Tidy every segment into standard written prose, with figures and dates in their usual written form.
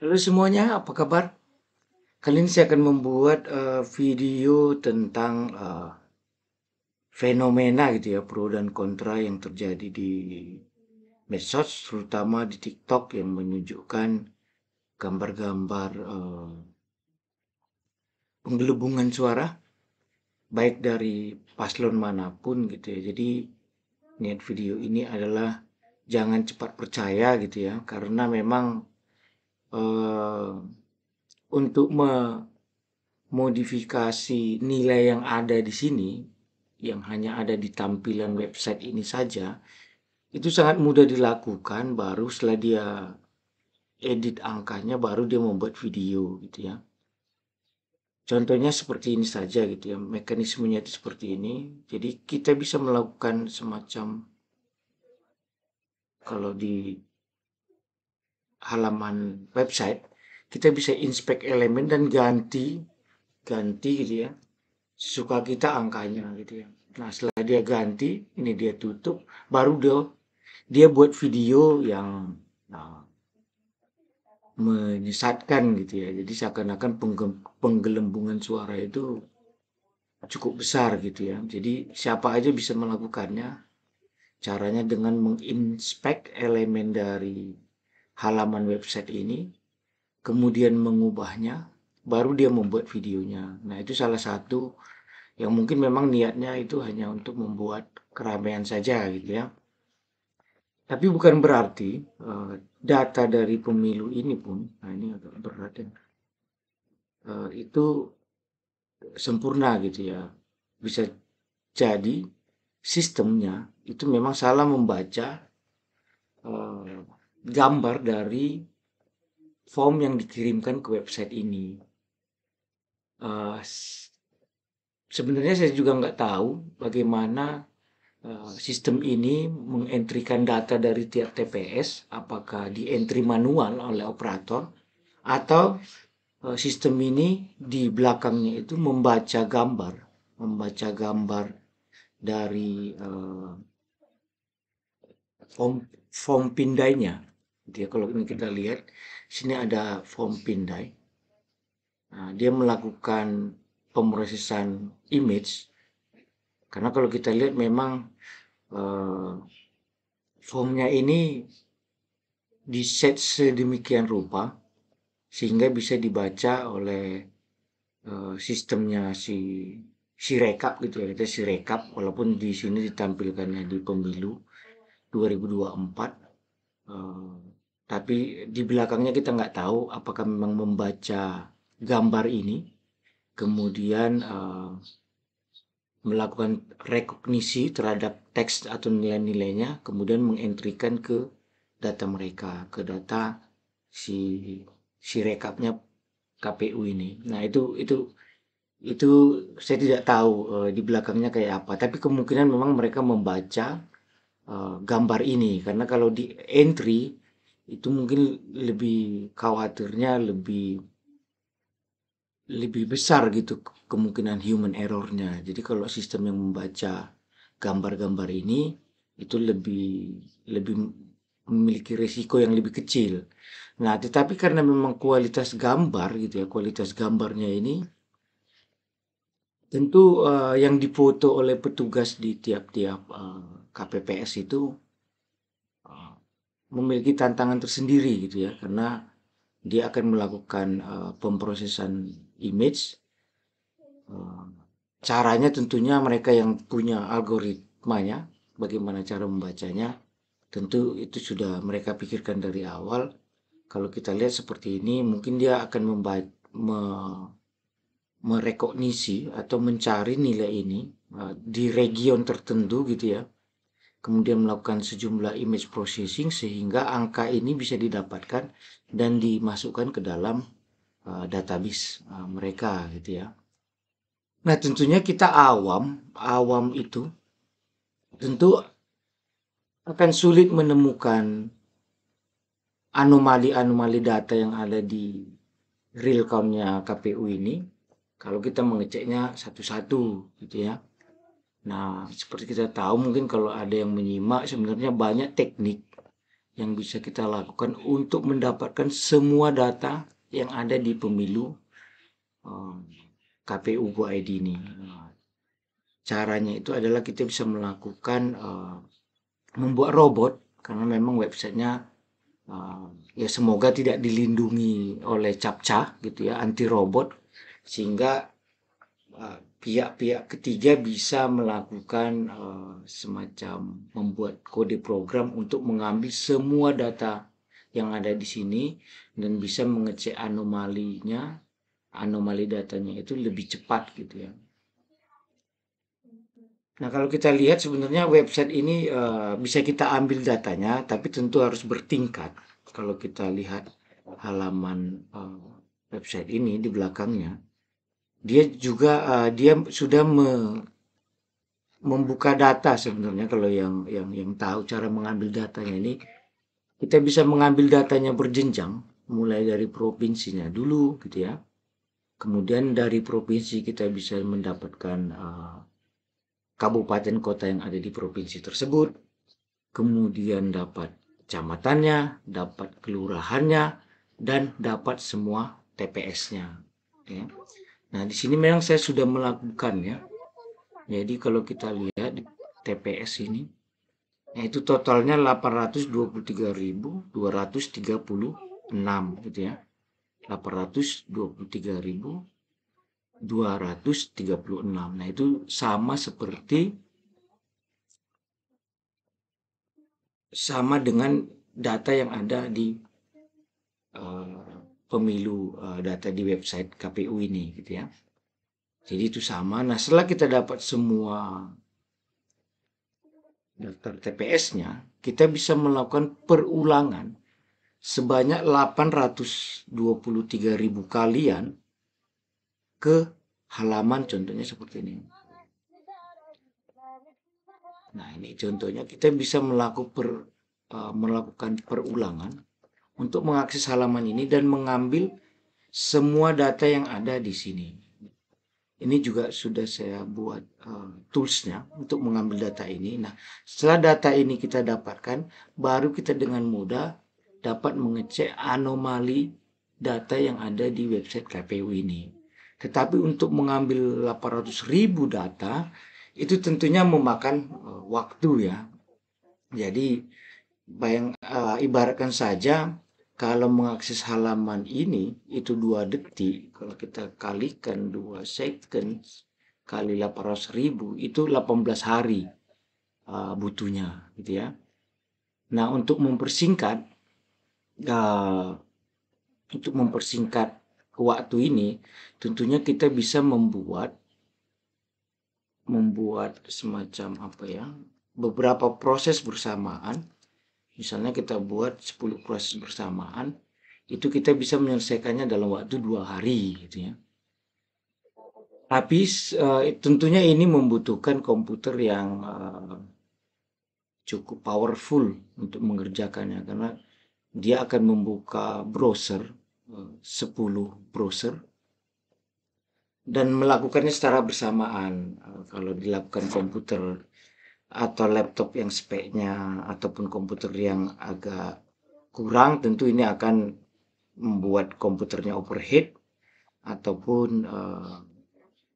Halo semuanya, apa kabar? Kali ini saya akan membuat video tentang fenomena gitu ya, pro dan kontra yang terjadi di medsos, terutama di TikTok yang menunjukkan gambar-gambar penggelembungan suara, baik dari paslon manapun gitu ya. Jadi niat video ini adalah jangan cepat percaya gitu ya, karena memang eh, untuk modifikasi nilai yang ada di sini, yang hanya ada di tampilan website ini saja, itu sangat mudah dilakukan baru setelah dia edit angkanya, baru dia membuat video gitu ya. Contohnya seperti ini saja gitu ya, mekanismenya itu seperti ini. Jadi kita bisa melakukan semacam, kalau di halaman website, kita bisa inspect elemen dan ganti, ganti gitu ya, suka kita angkanya gitu ya. Nah, setelah dia ganti, ini dia tutup, baru dia dia buat video yang nah, menyesatkan gitu ya. Jadi seakan-akan penggelembungan suara itu cukup besar gitu ya. Jadi siapa aja bisa melakukannya. Caranya dengan menginspek elemen dari halaman website ini, kemudian mengubahnya, baru dia membuat videonya. Nah, itu salah satu yang mungkin memang niatnya itu hanya untuk membuat keramaian saja gitu ya. Tapi bukan berarti data dari pemilu ini pun, nah ini agak berat ya, itu sempurna gitu ya. Bisa jadi sistemnya itu memang salah membaca eh, gambar dari form yang dikirimkan ke website ini. Eh, Sebenarnya saya juga nggak tahu bagaimana sistem ini mengentrikan data dari tiap TPS, apakah dientry manual oleh operator atau sistem ini di belakangnya itu membaca gambar dari form form pindainya. Dia kalau ini kita lihat, sini ada form pindai. Nah, dia melakukan pemrosesan image karena kalau kita lihat memang eh, formnya ini di set sedemikian rupa sehingga bisa dibaca oleh sistemnya si rekap gitu ya, kita si rekap walaupun di sini ditampilkannya di pemilu 2024, eh, tapi di belakangnya kita nggak tahu apakah memang membaca gambar ini kemudian melakukan rekognisi terhadap teks atau nilai-nilainya kemudian mengentrikan ke data mereka, ke data si si rekapnya KPU ini. Nah, itu saya tidak tahu di belakangnya kayak apa. Tapi kemungkinan memang mereka membaca gambar ini karena kalau di entry itu mungkin lebih khawatirnya lebih lebih besar gitu kemungkinan human errornya. Jadi kalau sistem yang membaca gambar-gambar ini itu lebih lebih memiliki risiko yang lebih kecil. Nah, tetapi karena memang kualitas gambar gitu ya, kualitas gambarnya ini tentu yang difoto oleh petugas di tiap-tiap KPPS itu eh, memiliki tantangan tersendiri gitu ya, karena dia akan melakukan pemrosesan image. eh, Caranya tentunya mereka yang punya algoritmanya, bagaimana cara membacanya, tentu itu sudah mereka pikirkan dari awal. Kalau kita lihat seperti ini, mungkin dia akan merekognisi atau mencari nilai ini di region tertentu gitu ya. Kemudian melakukan sejumlah image processing sehingga angka ini bisa didapatkan dan dimasukkan ke dalam database mereka gitu ya. Nah, tentunya kita awam, awam itu tentu akan sulit menemukan anomali-anomali data yang ada di real count-nya KPU ini kalau kita mengeceknya satu-satu gitu ya. Nah, seperti kita tahu mungkin kalau ada yang menyimak sebenarnya banyak teknik yang bisa kita lakukan untuk mendapatkan semua data yang ada di pemilu eh, KPU Go ID ini. Caranya itu adalah kita bisa melakukan membuat robot, karena memang websitenya ya semoga tidak dilindungi oleh CAPTCA gitu ya, anti robot, sehingga pihak-pihak ketiga bisa melakukan semacam membuat kode program untuk mengambil semua data yang ada di sini dan bisa mengecek anomali datanya itu lebih cepat gitu ya. Nah, kalau kita lihat sebenarnya website ini bisa kita ambil datanya, tapi tentu harus bertingkat. Kalau kita lihat halaman website ini di belakangnya, dia juga dia sudah membuka data sebenarnya. Kalau yang tahu cara mengambil datanya ini, kita bisa mengambil datanya berjenjang, mulai dari provinsinya dulu gitu ya. Kemudian dari provinsi kita bisa mendapatkan kabupaten kota yang ada di provinsi tersebut, kemudian dapat kecamatannya, dapat kelurahannya, dan dapat semua TPS-nya. Ya. Nah, di sini memang saya sudah melakukan ya. Jadi kalau kita lihat di TPS ini, itu totalnya 823.236 gitu ya. 823.236. Nah, itu sama dengan data yang ada di pemilu, data di website KPU ini gitu ya. Jadi itu sama. Nah, setelah kita dapat semua daftar TPS-nya, kita bisa melakukan perulangan sebanyak 823.000 kalian ke halaman, contohnya seperti ini. Nah, ini contohnya kita bisa melakukan perulangan untuk mengakses halaman ini dan mengambil semua data yang ada di sini. Ini juga sudah saya buat toolsnya untuk mengambil data ini. Nah, setelah data ini kita dapatkan, baru kita dengan mudah dapat mengecek anomali data yang ada di website KPU ini. Tetapi untuk mengambil 800.000 data, itu tentunya memakan waktu ya. Jadi, ibaratkan saja kalau mengakses halaman ini itu 2 detik, kalau kita kalikan 2 second kali 800.000 itu 18 hari butuhnya gitu ya. Nah, uh, untuk mempersingkat waktu ini, tentunya kita bisa membuat semacam apa ya, beberapa proses bersamaan. Misalnya kita buat 10 proses bersamaan, itu kita bisa menyelesaikannya dalam waktu 2 hari gitu ya. Tapi tentunya ini membutuhkan komputer yang cukup powerful untuk mengerjakannya, karena dia akan membuka browser, 10 browser, dan melakukannya secara bersamaan. Kalau dilakukan komputer atau laptop yang speknya ataupun komputer yang agak kurang, tentu ini akan membuat komputernya overheat ataupun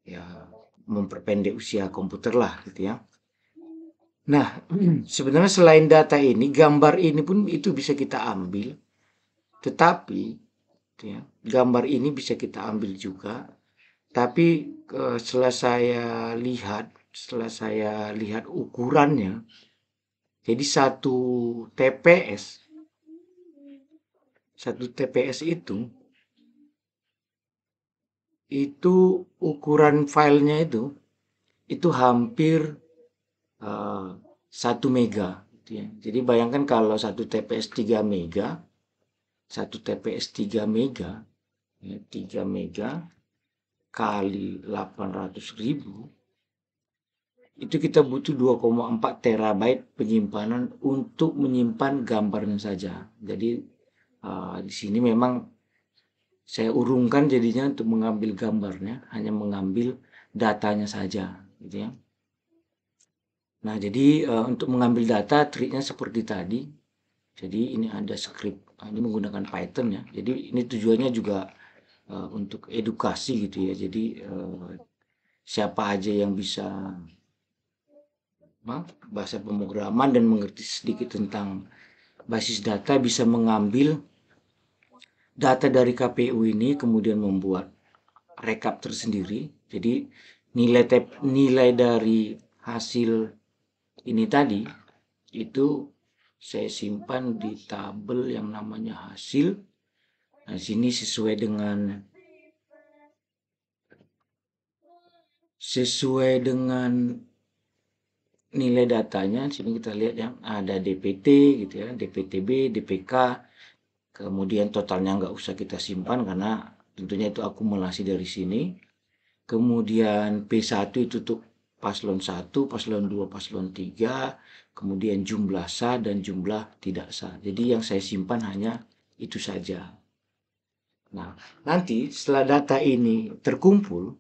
ya memperpendek usia komputer lah gitu ya. Nah, sebenarnya selain data ini, gambar ini pun itu bisa kita ambil, tetapi gitu ya, gambar ini bisa kita ambil juga, tapi setelah saya lihat ukurannya, jadi satu TPS itu ukuran filenya itu hampir 1 mega gitu ya. Jadi bayangkan kalau satu TPS 3 mega, ya, 3 mega kali 800.000, itu kita butuh 2,4 terabyte penyimpanan untuk menyimpan gambarnya saja. Jadi di sini memang saya urungkan jadinya untuk mengambil gambarnya, hanya mengambil datanya saja gitu ya. Nah, jadi untuk mengambil data triknya seperti tadi. Jadi ini ada script, ini menggunakan Python ya. Jadi ini tujuannya juga untuk edukasi gitu ya. Jadi siapa aja yang bisa bahasa pemrograman dan mengerti sedikit tentang basis data bisa mengambil data dari KPU ini kemudian membuat rekap tersendiri. Jadi nilai dari hasil ini tadi itu saya simpan di tabel yang namanya hasil. Nah, sini sesuai dengan nilai datanya. Sini kita lihat ya, ada DPT gitu ya, DPTB, DPK. Kemudian totalnya nggak usah kita simpan karena tentunya itu akumulasi dari sini. Kemudian P1 itu untuk paslon 1, paslon 2, paslon 3, kemudian jumlah sah dan jumlah tidak sah. Jadi yang saya simpan hanya itu saja. Nah, nanti setelah data ini terkumpul,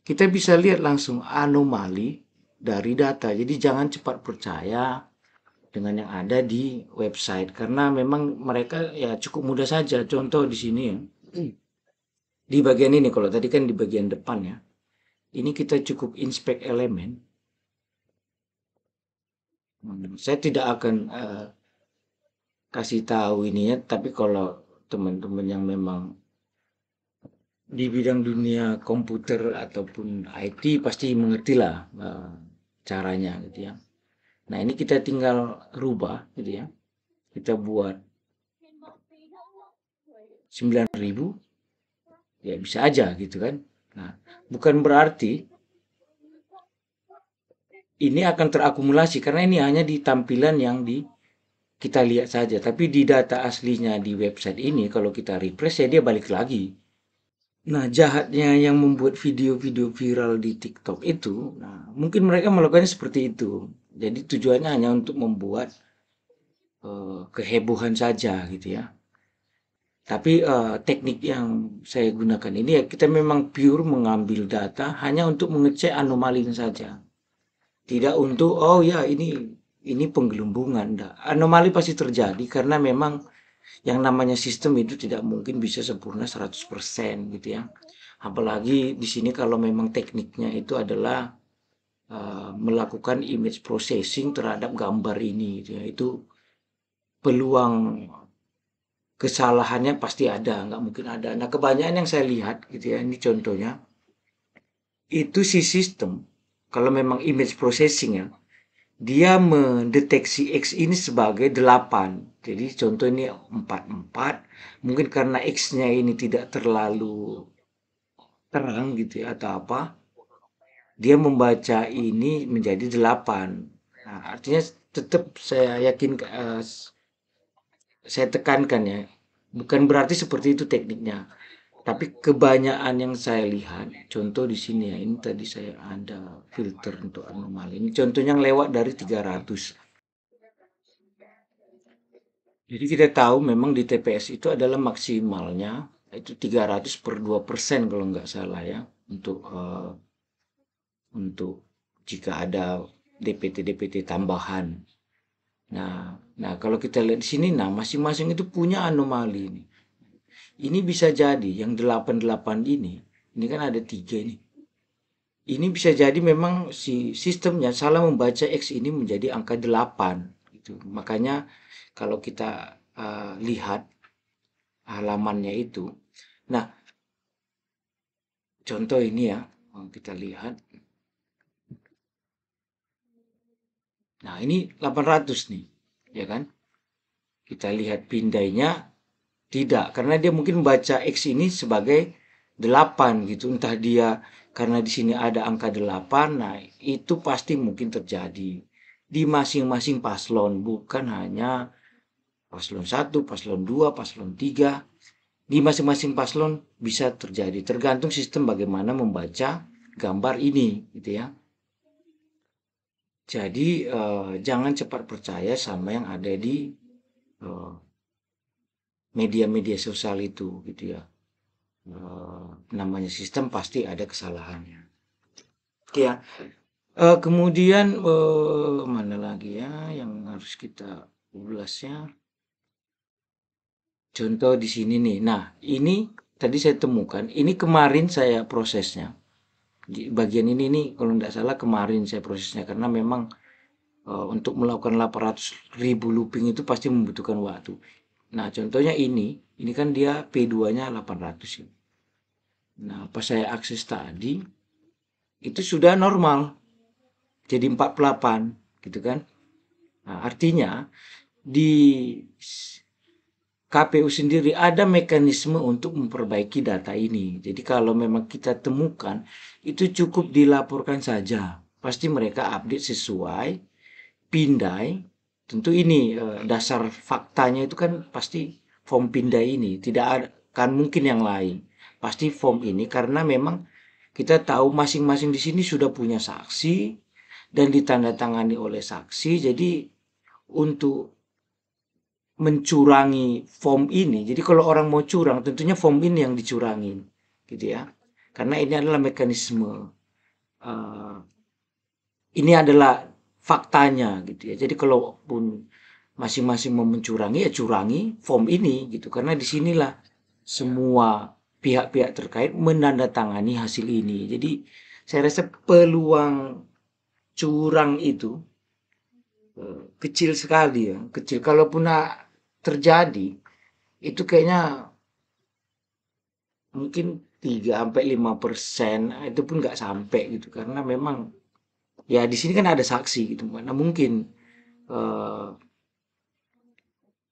kita bisa lihat langsung anomali dari data. Jadi jangan cepat percaya dengan yang ada di website karena memang mereka ya cukup mudah saja. Contoh di sini ya. Di bagian ini kalau tadi kan di bagian depan ya. Ini kita cukup inspect elemen. Saya tidak akan kasih tahu ini ya, tapi kalau teman-teman yang memang di bidang dunia komputer ataupun IT pasti mengertilah caranya gitu ya. Nah, ini kita tinggal rubah gitu ya. Kita buat 9.000 ya bisa aja gitu kan. Nah, bukan berarti ini akan terakumulasi karena ini hanya di tampilan yang kita lihat saja. Tapi di data aslinya di website ini kalau kita refresh ya dia balik lagi. Nah, jahatnya yang membuat video-video viral di TikTok itu, nah, mungkin mereka melakukannya seperti itu. Jadi tujuannya hanya untuk membuat kehebohan saja gitu ya. Tapi teknik yang saya gunakan ini ya kita memang pure mengambil data hanya untuk mengecek anomali saja. Tidak untuk oh ya ini penggelembungan. Enggak. Anomali pasti terjadi karena memang yang namanya sistem itu tidak mungkin bisa sempurna 100% gitu ya. Apalagi di sini kalau memang tekniknya itu adalah melakukan image processing terhadap gambar ini gitu ya. Itu peluang kesalahannya pasti ada, nggak mungkin ada. Nah, kebanyakan yang saya lihat gitu ya, ini contohnya, itu si sistem, kalau memang image processing ya, dia mendeteksi X ini sebagai 8. Jadi contoh ini 44, mungkin karena X-nya ini tidak terlalu terang gitu ya atau apa, dia membaca ini menjadi 8. Nah, artinya tetap saya yakin saya tekankan ya, bukan berarti seperti itu tekniknya. Tapi kebanyakan yang saya lihat, contoh di sini ya, ini tadi saya ada filter untuk anomali. Ini contohnya yang lewat dari 300. Jadi kita tahu memang di TPS itu adalah maksimalnya itu 300 per 2% kalau nggak salah ya untuk jika ada DPT-DPT tambahan. Nah, kalau kita lihat di sini, nah masing-masing itu punya anomali ini. Ini bisa jadi yang 88 ini kan ada 3 nih. Ini bisa jadi memang si sistemnya salah membaca X ini menjadi angka 8 gitu. Makanya kalau kita lihat halamannya itu. Nah, contoh ini ya, kita lihat. Nah, ini 800 nih, ya kan? Kita lihat pindainya tidak, karena dia mungkin membaca X ini sebagai 8 gitu. Entah dia karena di sini ada angka 8, nah itu pasti mungkin terjadi di masing-masing paslon, bukan hanya paslon 1, paslon 2, paslon 3. Di masing-masing paslon bisa terjadi, tergantung sistem bagaimana membaca gambar ini gitu ya. Jadi jangan cepat percaya sama yang ada di eh, media-media sosial itu gitu ya. Namanya sistem pasti ada kesalahannya. Ya, kemudian mana lagi ya yang harus kita ulas ya? Contoh di sini nih. Nah, ini tadi saya temukan, ini kemarin saya prosesnya. Di bagian ini nih kalau tidak salah kemarin saya prosesnya karena memang untuk melakukan 800.000 looping itu pasti membutuhkan waktu. Nah, contohnya ini kan dia P2-nya 800 ya. Nah, pas saya akses tadi itu sudah normal jadi 48 gitu kan. Nah, artinya di KPU sendiri ada mekanisme untuk memperbaiki data ini. Jadi kalau memang kita temukan, itu cukup dilaporkan saja. Pasti mereka update sesuai, pindai. Tentu ini dasar faktanya itu kan pasti form pindai ini. Tidak akan mungkin yang lain. Pasti form ini karena memang kita tahu masing-masing di sini sudah punya saksi dan ditandatangani oleh saksi. Jadi untuk mencurangi form ini. Jadi kalau orang mau curang, tentunya form ini yang dicurangin, gitu ya. Karena ini adalah mekanisme, uh, ini adalah faktanya, gitu ya. Jadi kalaupun masing-masing mau mencurangi, ya curangi form ini, gitu. Karena disinilah semua pihak-pihak terkait menandatangani hasil ini. Jadi saya rasa peluang curang itu kecil sekali ya, kecil. Kalaupun terjadi, itu kayaknya mungkin 3 sampai 5% itu pun nggak sampai gitu karena memang ya di sini kan ada saksi gitu mana mungkin eh,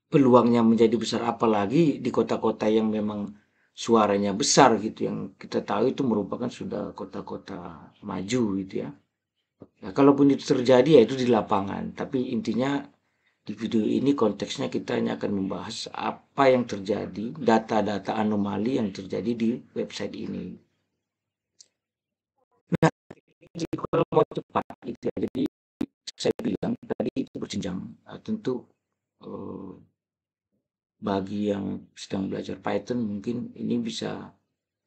peluangnya menjadi besar apalagi di kota-kota yang memang suaranya besar gitu yang kita tahu itu merupakan sudah kota-kota maju gitu ya. Ya kalaupun itu terjadi ya itu di lapangan tapi intinya di video ini konteksnya kita hanya akan membahas apa yang terjadi data-data anomali yang terjadi di website ini. Jadi kalau mau cepat gitu ya, jadi saya bilang tadi itu berjenjang. Tentu eh, bagi yang sedang belajar Python mungkin ini bisa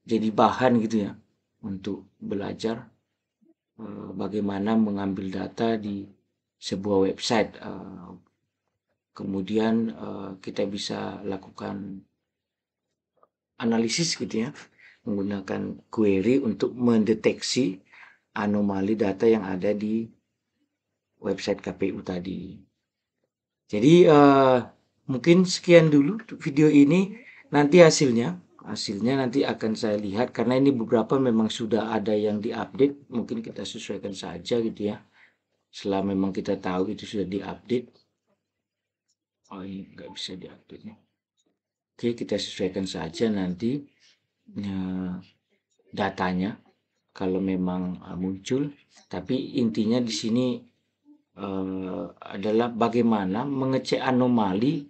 jadi bahan gitu ya untuk belajar bagaimana mengambil data di sebuah website. Kemudian kita bisa lakukan analisis gitu ya menggunakan query untuk mendeteksi anomali data yang ada di website KPU tadi. Jadi mungkin sekian dulu video ini. Nanti hasilnya nanti akan saya lihat karena ini beberapa memang sudah ada yang diupdate. Mungkin kita sesuaikan saja gitu ya. Setelah memang kita tahu itu sudah diupdate. Oh ini nggak bisa diupdate nih. Oke kita sesuaikan saja nanti datanya kalau memang muncul. Tapi intinya di sini adalah bagaimana mengecek anomali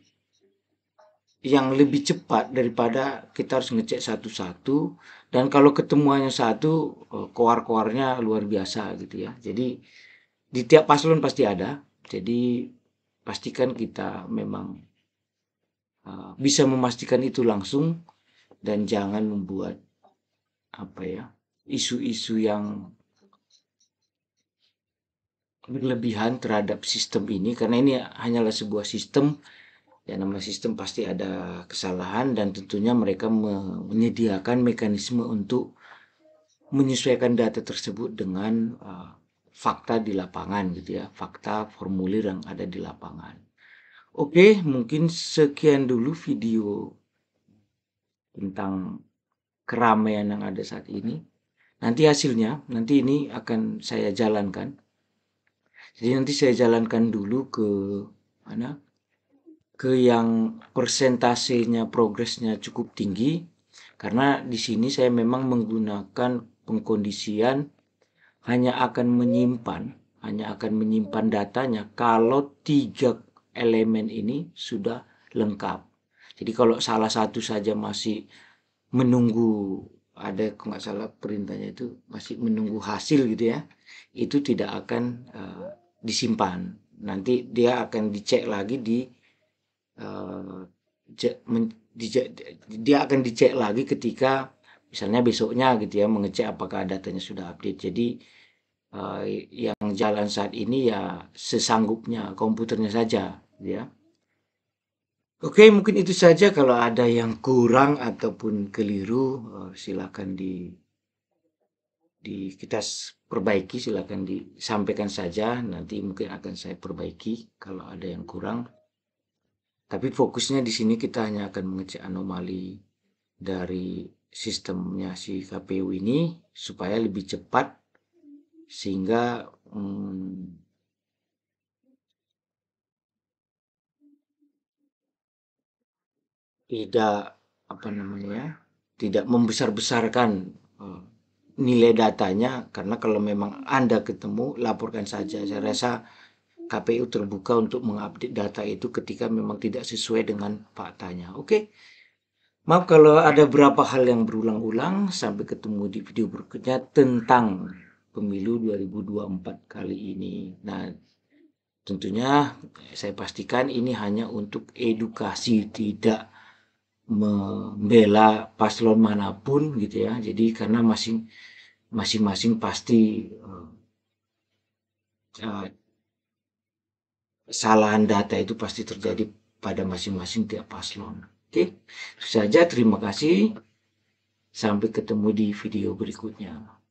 yang lebih cepat daripada kita harus ngecek satu-satu dan kalau ketemuannya satu koar-koarnya luar biasa gitu ya. Jadi di tiap paslon pasti ada. Jadi pastikan kita memang bisa memastikan itu langsung dan jangan membuat apa ya isu-isu yang berlebihan terhadap sistem ini karena ini hanyalah sebuah sistem. Ya namanya sistem pasti ada kesalahan dan tentunya mereka menyediakan mekanisme untuk menyesuaikan data tersebut dengan fakta di lapangan gitu ya, fakta formulir yang ada di lapangan. Oke, mungkin sekian dulu video tentang keramaian yang ada saat ini. Nanti hasilnya, nanti ini akan saya jalankan. Jadi nanti saya jalankan dulu ke mana? Ke yang persentasenya progresnya cukup tinggi karena di sini saya memang menggunakan pengkondisian hanya akan menyimpan datanya kalau 3 elemen ini sudah lengkap. Jadi kalau salah satu saja masih menunggu ada kalau nggak salah perintahnya itu masih menunggu hasil gitu ya, itu tidak akan disimpan. Nanti dia akan dicek lagi di dia akan dicek lagi ketika misalnya besoknya gitu ya mengecek apakah datanya sudah update. Jadi yang jalan saat ini ya sesanggupnya komputernya saja ya. Oke, mungkin itu saja. Kalau ada yang kurang ataupun keliru, silakan kita perbaiki, silakan disampaikan saja. Nanti mungkin akan saya perbaiki kalau ada yang kurang. Tapi fokusnya di sini kita hanya akan mengecek anomali dari sistemnya si KPU ini supaya lebih cepat sehingga tidak apa namanya tidak membesar-besarkan eh, nilai datanya, karena kalau memang Anda ketemu laporkan saja. Saya rasa KPU terbuka untuk mengupdate data itu ketika memang tidak sesuai dengan faktanya. Oke, maaf kalau ada beberapa hal yang berulang-ulang. Sampai ketemu di video berikutnya tentang pemilu 2024 kali ini. Nah, tentunya saya pastikan ini hanya untuk edukasi, tidak membela paslon manapun gitu ya. Jadi karena masing-masing pasti uh, kesalahan data itu pasti terjadi pada masing-masing tiap paslon. Oke, itu saja. Terima kasih. Sampai ketemu di video berikutnya.